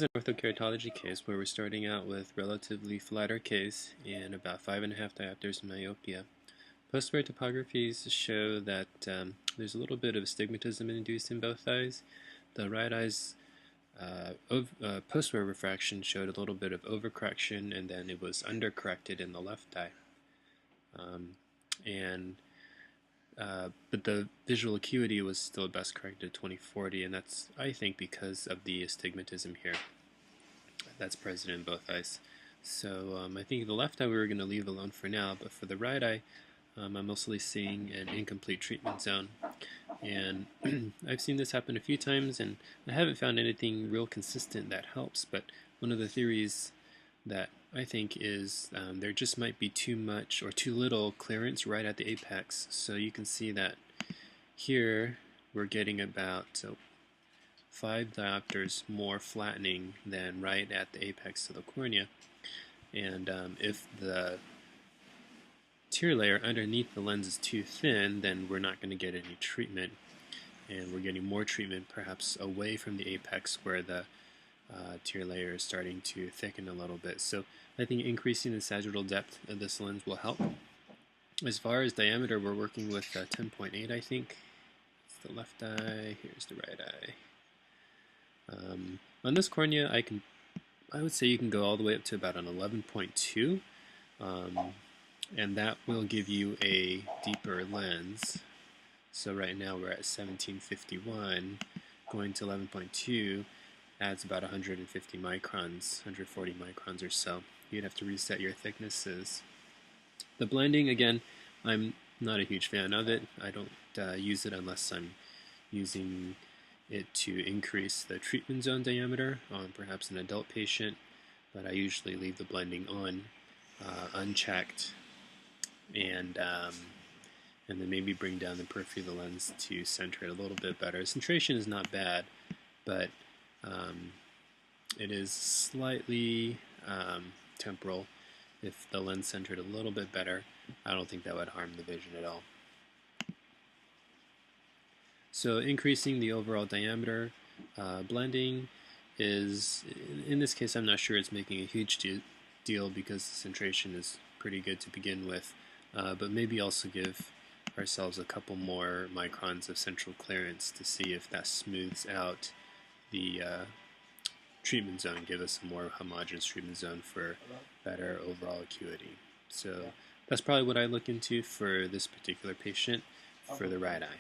This is an orthokeratology case where we're starting out with relatively flatter case and about 5.5 diopters of myopia. Post-wear topographies show that there's a little bit of astigmatism induced in both eyes. The right eye's post-wear refraction showed a little bit of overcorrection, and then it was undercorrected in the left eye. But the visual acuity was still best corrected at 20/40, and that's, I think, because of the astigmatism here that's present in both eyes. So I think the left eye we were going to leave alone for now, but for the right eye, I'm mostly seeing an incomplete treatment zone. And I've seen this happen a few times, and I haven't found anything real consistent that helps, but one of the theories that I think is there just might be too much or too little clearance right at the apex. So you can see that here we're getting about 5 diopters more flattening than right at the apex of the cornea. And if the tear layer underneath the lens is too thin, then we're not going to get any treatment. And we're getting more treatment perhaps away from the apex where the tear layer is starting to thicken a little bit. So I think increasing the sagittal depth of this lens will help. As far as diameter, we're working with 10.8, I think. It's the left eye, here's the right eye. On this cornea, I would say you can go all the way up to about an 11.2, and that will give you a deeper lens. So right now we're at 1751, going to 11.2 adds about 150 microns, 140 microns or so. You'd have to reset your thicknesses. The blending, again, I'm not a huge fan of it. I don't use it unless I'm using it to increase the treatment zone diameter on perhaps an adult patient, but I usually leave the blending on unchecked, and then maybe bring down the periphery of the lens to center it a little bit better. Centration is not bad, but it is slightly temporal. If the lens centered a little bit better, I don't think that would harm the vision at all. So increasing the overall diameter, blending is, in this case I'm not sure it's making a huge deal because the centration is pretty good to begin with, but maybe also give ourselves a couple more microns of central clearance to see if that smooths out the treatment zone, give us a more homogeneous treatment zone for better overall acuity. So that's probably what I look into for this particular patient for the right eye.